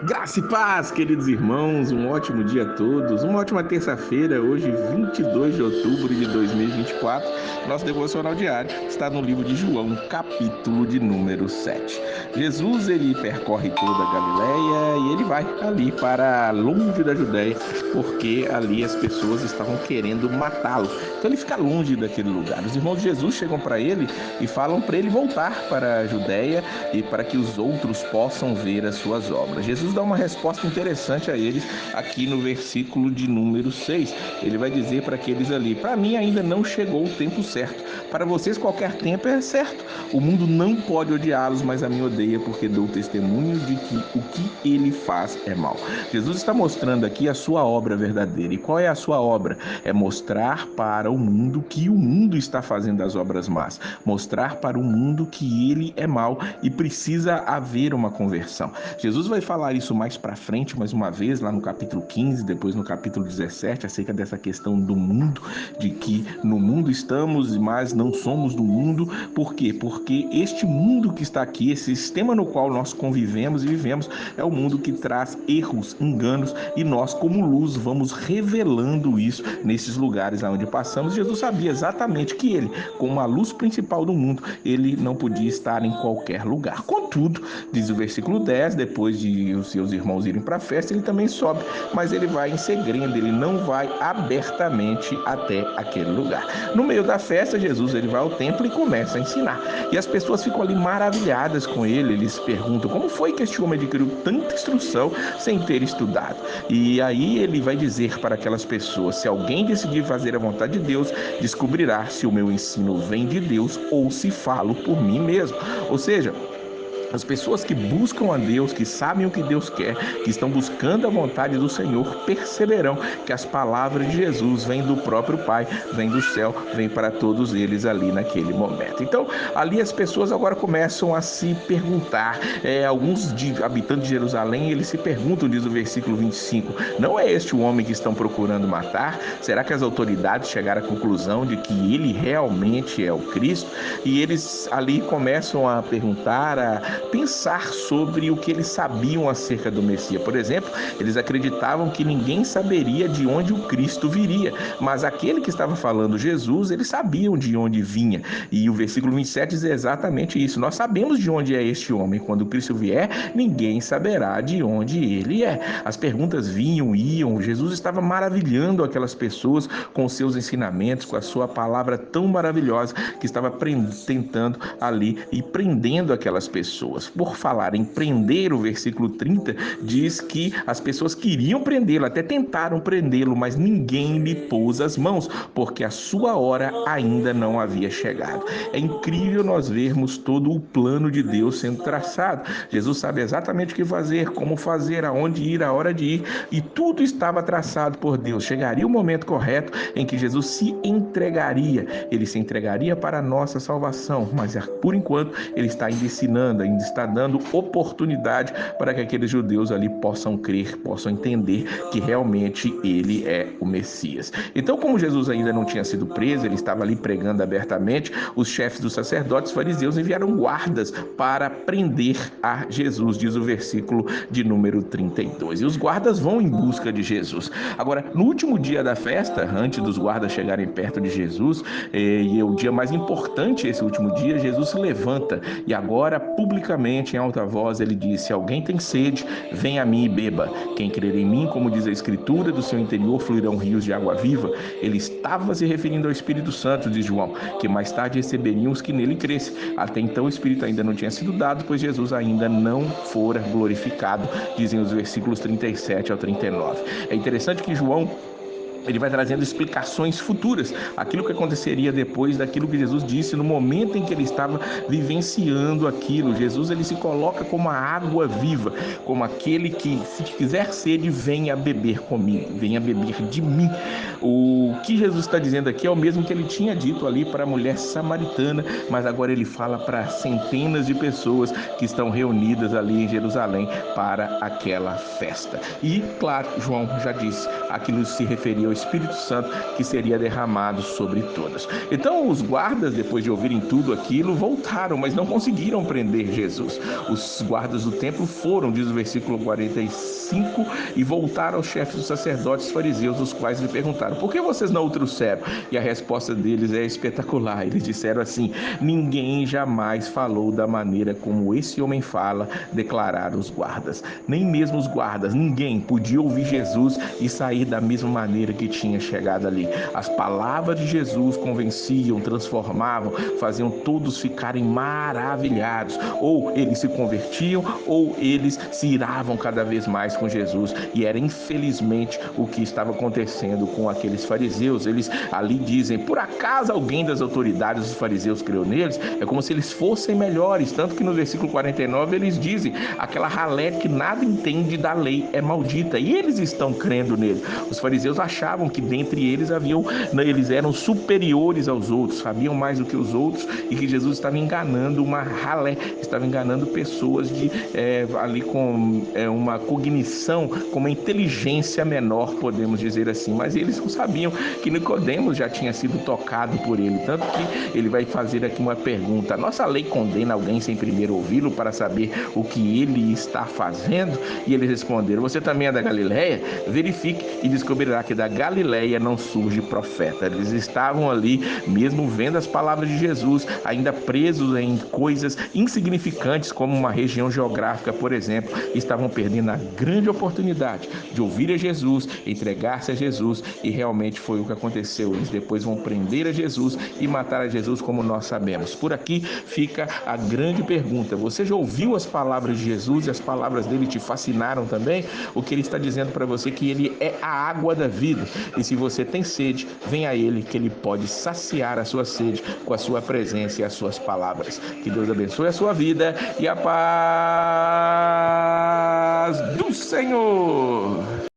Graça e paz, queridos irmãos, um ótimo dia a todos, uma ótima terça-feira, hoje 22 de outubro de 2024. Nosso devocional diário está no livro de João, capítulo de número 7. Jesus, ele percorre toda a Galileia e ele vai ali para longe da Judéia, porque ali as pessoas estavam querendo matá-lo. Então ele fica longe daquele lugar. Os irmãos de Jesus chegam para ele e falam para ele voltar para a Judéia e para que os outros possam ver as suas obras. Jesus dá uma resposta interessante a eles aqui no versículo de número 6. Ele vai dizer para aqueles ali: para mim ainda não chegou o tempo certo. Para vocês qualquer tempo é certo. O mundo não pode odiá-los, mas a mim odeia, porque dou testemunho de que o que ele faz é mal. Jesus está mostrando aqui a sua obra verdadeira. E qual é a sua obra? É mostrar para o mundo que o mundo está fazendo as obras más. Mostrar para o mundo que ele é mau e precisa haver uma conversão. Jesus vai falar isso mais para frente, mais uma vez, lá no capítulo 15, depois no capítulo 17, acerca dessa questão do mundo, de que no mundo estamos, mas não somos do mundo. Por quê? Porque este mundo que está aqui, esse sistema no qual nós convivemos e vivemos, é o mundo que traz erros, enganos, e nós, como luz, vamos revelando isso nesses lugares onde passamos. Jesus sabia exatamente que ele, como a luz principal do mundo, ele não podia estar em qualquer lugar. Contudo, diz o versículo 10, depois de os seus irmãos irem para a festa, ele também sobe, mas ele vai em segredo, ele não vai abertamente até aquele lugar. No meio da festa, Jesus ele vai ao templo e começa a ensinar. E as pessoas ficam ali maravilhadas com ele, eles perguntam como foi que este homem adquiriu tanta instrução sem ter estudado. E aí ele vai dizer para aquelas pessoas: se alguém decidir fazer a vontade de Deus, descobrirá se o meu ensino vem de Deus ou se falo por mim mesmo. Ou seja, as pessoas que buscam a Deus, que sabem o que Deus quer, que estão buscando a vontade do Senhor, perceberão que as palavras de Jesus vêm do próprio Pai, vêm do céu, vêm para todos eles ali naquele momento. Então, ali as pessoas agora começam a se perguntar, alguns habitantes de Jerusalém, eles se perguntam, diz o versículo 25, não é este o homem que estão procurando matar? Será que as autoridades chegaram à conclusão de que ele realmente é o Cristo? E eles ali começam a perguntar, a pensar sobre o que eles sabiam acerca do Messias. Por exemplo, eles acreditavam que ninguém saberia de onde o Cristo viria, mas aquele que estava falando, Jesus, eles sabiam de onde vinha. E o versículo 27 diz exatamente isso: nós sabemos de onde é este homem. Quando o Cristo vier, ninguém saberá de onde ele é. As perguntas vinham e iam. Jesus estava maravilhando aquelas pessoas com seus ensinamentos, com a sua palavra tão maravilhosa, que estava tentando ali e prendendo aquelas pessoas. Por falar em prender, o versículo 30 diz que as pessoas queriam prendê-lo, até tentaram prendê-lo, mas ninguém lhe pôs as mãos, porque a sua hora ainda não havia chegado. É incrível nós vermos todo o plano de Deus sendo traçado. Jesus sabe exatamente o que fazer, como fazer, aonde ir, a hora de ir, e tudo estava traçado por Deus. Chegaria o momento correto em que Jesus se entregaria, ele se entregaria para a nossa salvação, mas por enquanto ele está ainda ensinando, ainda está dando oportunidade para que aqueles judeus ali possam crer, possam entender que realmente ele é o Messias. Então, como Jesus ainda não tinha sido preso, ele estava ali pregando abertamente, os chefes dos sacerdotes fariseus enviaram guardas para prender a Jesus, diz o versículo de número 32. E os guardas vão em busca de Jesus. Agora, no último dia da festa, antes dos guardas chegarem perto de Jesus, e é o dia mais importante, esse último dia, Jesus se levanta e agora, publicamente, em alta voz, ele disse: alguém tem sede, venha a mim e beba. Quem crer em mim, como diz a Escritura, do seu interior fluirão rios de água viva. Ele estava se referindo ao Espírito Santo, diz João, que mais tarde receberiam os que nele crescem. Até então o Espírito ainda não tinha sido dado, pois Jesus ainda não fora glorificado, dizem os versículos 37 ao 39. É interessante que João ele vai trazendo explicações futuras, aquilo que aconteceria depois daquilo que Jesus disse no momento em que ele estava vivenciando aquilo. Jesus ele se coloca como a água viva, como aquele que, se quiser sede, venha beber comigo, venha beber de mim. O que Jesus está dizendo aqui é o mesmo que ele tinha dito ali para a mulher samaritana, mas agora ele fala para centenas de pessoas que estão reunidas ali em Jerusalém para aquela festa. E, claro, João já disse, aquilo se referia ao Espírito Santo que seria derramado sobre todos. Então os guardas, depois de ouvirem tudo aquilo, voltaram, mas não conseguiram prender Jesus. Os guardas do templo foram, diz o versículo 45, e voltaram aos chefes dos sacerdotes fariseus, os quais lhe perguntaram: por que vocês não o trouxeram? E a resposta deles é espetacular. Eles disseram assim: ninguém jamais falou da maneira como esse homem fala, declararam os guardas. Nem mesmo os guardas, ninguém podia ouvir Jesus e sair da mesma maneira que tinha chegado ali. As palavras de Jesus convenciam, transformavam, faziam todos ficarem maravilhados. Ou eles se convertiam, ou eles se iravam cada vez mais com Jesus. E era infelizmente o que estava acontecendo com aqueles fariseus. Eles ali dizem: por acaso alguém das autoridades dos fariseus creu neles? É como se eles fossem melhores, tanto que no versículo 49 eles dizem: aquela ralé que nada entende da lei é maldita, e eles estão crendo nele. Os fariseus achavam que dentre eles eles eram superiores aos outros, sabiam mais do que os outros, e que Jesus estava enganando uma ralé, estava enganando pessoas ali com uma cognição, com uma inteligência menor, podemos dizer assim. Mas eles não sabiam que Nicodemos já tinha sido tocado por ele, tanto que ele vai fazer aqui uma pergunta: nossa lei condena alguém sem primeiro ouvi-lo para saber o que ele está fazendo? E eles responderam: você também é da Galileia? Verifique e descobrirá que da Galileia não surge profeta. Eles estavam ali, mesmo vendo as palavras de Jesus, ainda presos em coisas insignificantes, como uma região geográfica, por exemplo, estavam perdendo a grande oportunidade de ouvir a Jesus, entregar-se a Jesus, e realmente foi o que aconteceu. Eles depois vão prender a Jesus e matar a Jesus, como nós sabemos. Por aqui fica a grande pergunta: você já ouviu as palavras de Jesus e as palavras dele te fascinaram também? O que ele está dizendo para você é que ele é a água da vida, e se você tem sede, vem a ele, que ele pode saciar a sua sede com a sua presença e as suas palavras. Que Deus abençoe a sua vida e a paz do Senhor.